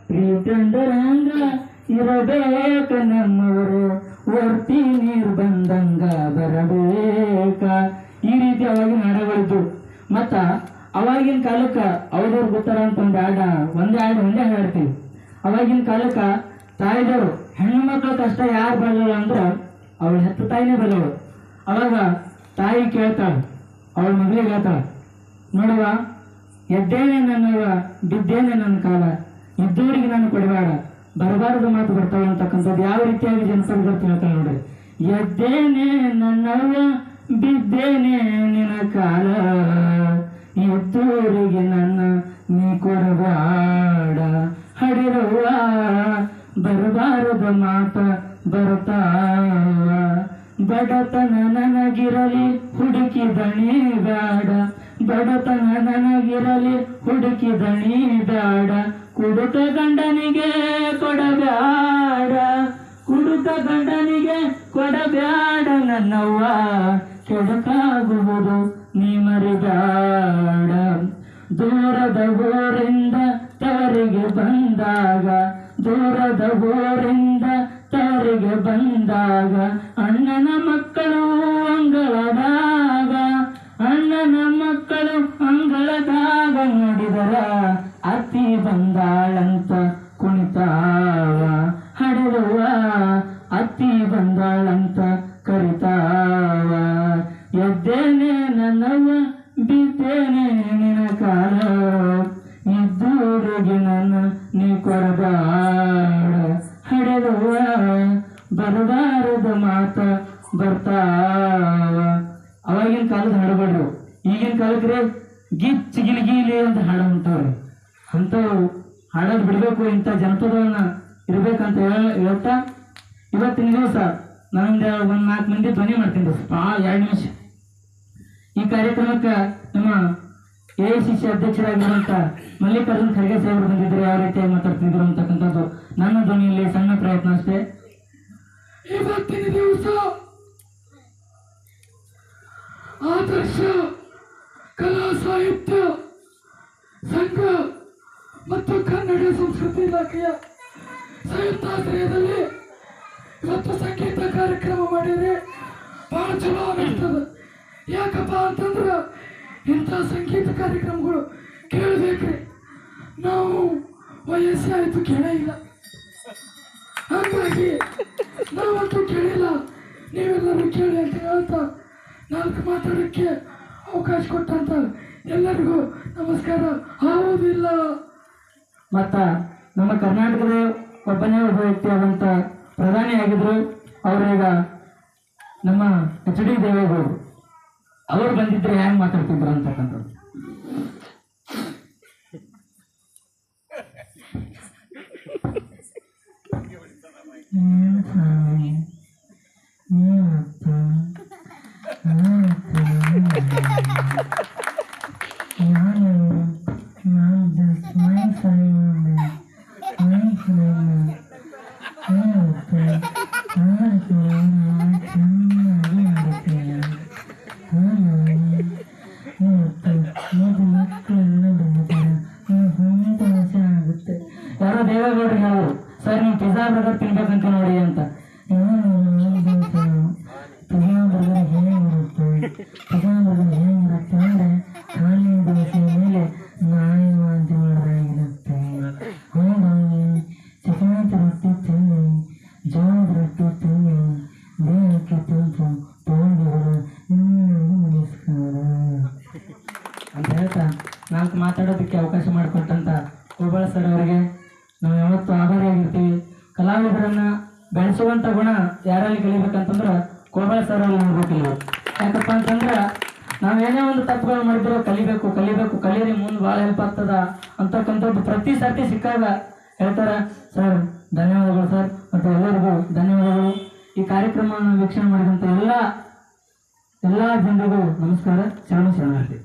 ಪ್ರೀತಂದರಂಗ ಇರಬೇಕ ನಮ್ಮವರು ವರ್ತಿ ನೀರು ಬಂದಂಗ ಬರಬೇಕ. ಈ ರೀತಿಯಾಗಿ ಹಾಡುಗಳಿದ್ದು ಮತ್ತ ಅವಾಗಿನ ಕಾಲಕ್ಕ ಅವ್ರವ್ರು ಗೊತ್ತಾರ ಅಂತ ಒಂದೇ ಹಾಡ್ತೀವಿ. ಅವಾಗಿನ ಕಾಲಕ್ಕ ತಾಯಿದವರು ಹೆಣ್ಣು ಮಕ್ಕಳ ಕಷ್ಟ ಯಾರು ಬರಲ್ಲ ಅಂದ್ರ ಅವಳ ಹೆತ್ತ ತಾಯಿನೇ ಬರಲ್ಲ. ಅವಾಗ ತಾಯಿ ಕೇಳ್ತಾಳ, ಅವಳ ಮಗಳಿಗೆ ಹೇಳ್ತಾಳ, ನೋಡುವ ಎದ್ದೇನೆ ನನ್ನವ ಬಿದ್ದೇನೆ ನನ್ನ ಕಾಲ, ಇದ್ದವರಿಗೆ ನಾನು ಕೊಡಬೇಡ, ಬರಬಾರದು ಮಾತು ಬರ್ತಾವ ಅಂತಕ್ಕಂಥದ್ದು ಯಾವ ರೀತಿಯಾಗಿ ಜನಪದ ಹೇಳ್ತಾಳೆ ನೋಡ್ರಿ. ಎದ್ದೇನೆ ನನ್ನವ ಬಿದ್ದೇನೆ ನಿನ್ನ ಕಾಲ, ಇದ್ದವರಿಗೆ ನನ್ನ ನೀ ಕೊಡಬೇಡ, ಹಡಿರವ್ವ ಬರಬಾರದ ಮಾತ ಬರ್ತಾವ, ಬಡತನ ನನಗಿರಲಿ ಹುಡುಕಿದಣಿ ಬೇಡ, ಬಡತನ ನನಗಿರಲಿ ಹುಡುಕಿದಣಿ ಬೇಡ, ಕುಡುಕ ಗಂಡನಿಗೆ ಕೊಡಬೇಡ, ಕುಡುಕ ಗಂಡನಿಗೆ ಕೊಡಬೇಡ ನನ್ನವ್ವ, ಕೆಡಕಾಗುವುದು ನೀ ಮರಿಬೇಡ. ದೂರದ ಊರಿಂದ ತವರಿಗೆ ಬಂದಾಗ, ದೂರದ ಊರಿಂದ ತವರಿಗೆ ಬಂದಾಗ, ಅಣ್ಣನ ಮಕ್ಕಳು ಅಂಗಳದಾಗ, ಅಣ್ಣನ ಮಕ್ಕಳು ಅಂಗಳದಾಗ ನೋಡಿದರ ಅತ್ತಿ ಬಂದಾಳಂತ ಕುಣಿತಾವ, ಹಡಿರುವ ಅತ್ತಿ ಬಂದಾಳಂತ ಕರಿತಾವ. ಎದ್ದೇನೆ ನನ್ನವ್ವ ಬಿದ್ದೇನೆ ನಿನ್ನ ಕಾಲ, ಇದ್ದೂರಿಗೆ ನನ್ನ ನೀ ಕೊಡಬೇಡ, ಹಡಿರುವ ಬರಬಾರದ ಮಾತ ಬರ್ತಾವ. ಅವಾಗಿನ ಕಾಲದ ಹಾಡುಗಳು ಈಗಿನ ಕಾಲಕ್ಕೆ ಗಿಚ್ಚ ಗಿಲಿಗಿಲಿ ಅಂತ ಹಾಡು ಉಂಟವ್ರಿ. ಅಂಥವು ಹಾಡೋದು ಬಿಡಬೇಕು, ಇಂಥ ಜನಪದವನ್ನ ಇರ್ಬೇಕಂತ ಹೇಳ್ತಾ ಇವತ್ತಿನ ದಿವಸ ನಾನೊಂದು 4 ಮಂದಿ ಧ್ವನಿ ಮಾಡ್ತೀನಿ 2 ನಿಮಿಷ. ಈ ಕಾರ್ಯಕ್ರಮಕ್ಕೆ ನಮ್ಮ AICC ಅಧ್ಯಕ್ಷರಾಗಿರುವಂತ ಮಲ್ಲಿಕಾರ್ಜುನ್ ಖರ್ಗೆ ಸಾಹೇಬರು ಬಂದಿದ್ರು. ಯಾವ ರೀತಿಯಾಗಿ ಮಾತಾಡ್ತಿದ್ರು ಅಂತಕ್ಕಂಥದ್ದು ನನ್ನ ಧ್ವನಿಯಲ್ಲಿ ಸಣ್ಣ ಪ್ರಯತ್ನ ಅಷ್ಟೇ. ಇವತ್ತಿನ ದಿವಸ ಆದರ್ಶ ಕಲಾ ಸಾಹಿತ್ಯ ಸಂಘ ಮತ್ತು ಕನ್ನಡ ಸಂಸ್ಕೃತಿ ಇಲಾಖೆಯ ಸಂಯುಕ್ತಾಶ್ರಯದಲ್ಲಿ ಇವತ್ತು ಸಂಗೀತ ಕಾರ್ಯಕ್ರಮ ಮಾಡಿದ್ರೆ ಬಹಳ ಚಲೋ ಅನಿಸ್ತದ. ಯಾಕಪ್ಪ ಅಂತಂದ್ರ ಇಂಥ ಸಂಗೀತ ಕಾರ್ಯಕ್ರಮಗಳು ಕೇಳಬೇಕ್ರಿ. ನಾವು ವಯಸ್ಸು ಆಯ್ತು ಕೇಳೇ ಇಲ್ಲ, ಹಾಗಾಗಿ ನಾವಂತೂ ಕೇಳಿಲ್ಲ, ನೀವೆಲ್ಲರೂ ಕೇಳಿ ಅಂತ ಹೇಳ್ತಾ 4 ಮಾತಾಡೋಕ್ಕೆ ಅವಕಾಶ ಕೊಟ್ಟಂತ ಎಲ್ಲರಿಗೂ ನಮಸ್ಕಾರ. ಆಗೋದಿಲ್ಲ. ಮತ್ತ ನಮ್ಮ ಕರ್ನಾಟಕದ ಒಬ್ಬನೇ ಒಬ್ಬ ವ್ಯಕ್ತಿ ಆದಂತ ಪ್ರಧಾನಿ ಆಗಿದ್ರು. ಅವರೀಗ ನಮ್ಮ HD ದೇವೇಗೌಡರು ಅವರು ಬಂದಿದ್ರೆ ಹೆಂಗ್ ಮಾತಾಡ್ತಿದ್ರು ಅಂತಕ್ಕಂಥದ್ದು. ಯಾರೋ ದೇವೇಗೌಡರು ಹೇಳೋರು, ಸರ್ ನೀವು ಪಿಜ್ಜಾ ಬರ್ಗರ್ ತಿನ್ಬೇಕಂತ ನೋಡಿ ಅಂತ. ಪಿಜ್ಜಾ ಬರ್ಗರ್ ಹೇಗಿರುತ್ತೆ ಅಂದ್ರೆ ಖಾಲಿ ದೋಸೆ ಮೇಲೆ ನಾಯಿ ವಾಂತಿ ಮಾಡಿದಾಗಿರುತ್ತೆ. ಹಾಗಾಗಿ ಚಪಾತಿ ರೊಟ್ಟಿ ತಿನ್ನಿ, ಜೋಳದ ರೊಟ್ಟಿ ತಿನ್ನಿ, ದೇಹಕ್ಕೆ ತಂಪು ತಗೊಂಡಿದ್ರು ನಮಸ್ಕಾರ ಅಂತ ಹೇಳ್ತಾ 4 ಮಾತಾಡೋದಕ್ಕೆ ಅವಕಾಶ ಮಾಡಿಕೊಟ್ಟಂತ ಗೋಪಾಳ ಸರ್ ಅವರಿಗೆ ನಾವು ಯಾವತ್ತೂ ಆಭಾರಿಯಾಗಿರ್ತೀವಿ. ಕಲಾವಿದರನ್ನ ಬೆಳೆಸುವಂಥ ಗುಣ ಯಾರಲ್ಲಿ ಕಲಿಬೇಕಂತಂದ್ರೆ ಗೋಪಾಳ ಸರ್ ಅಲ್ಲಿ ನೋಡ್ಬೇಕಿಲ್ಲ. ಯಾಕಪ್ಪ ಅಂತಂದ್ರೆ ನಾವೇನೇ ಒಂದು ತಪ್ಪುಗಳು ಮಾಡಿದ್ರು ಕಲಿಬೇಕು ಕಲೀರಿ, ಮುಂದೆ ಭಾಳ ಹೆಲ್ಪ್ ಆಗ್ತದ ಅಂತಕ್ಕಂಥದ್ದು ಪ್ರತಿ ಸರ್ತಿ ಸಿಕ್ಕಾಗ ಹೇಳ್ತಾರೆ. ಸರ್ ಧನ್ಯವಾದಗಳು ಸರ್, ಮತ್ತು ಎಲ್ಲರಿಗೂ ಧನ್ಯವಾದಗಳು. ಈ ಕಾರ್ಯಕ್ರಮವನ್ನು ವೀಕ್ಷಣೆ ಮಾಡಿದಂಥ ಎಲ್ಲ ಜನರಿಗೂ ನಮಸ್ಕಾರ. ಶರಣಾರ್ಥಿ.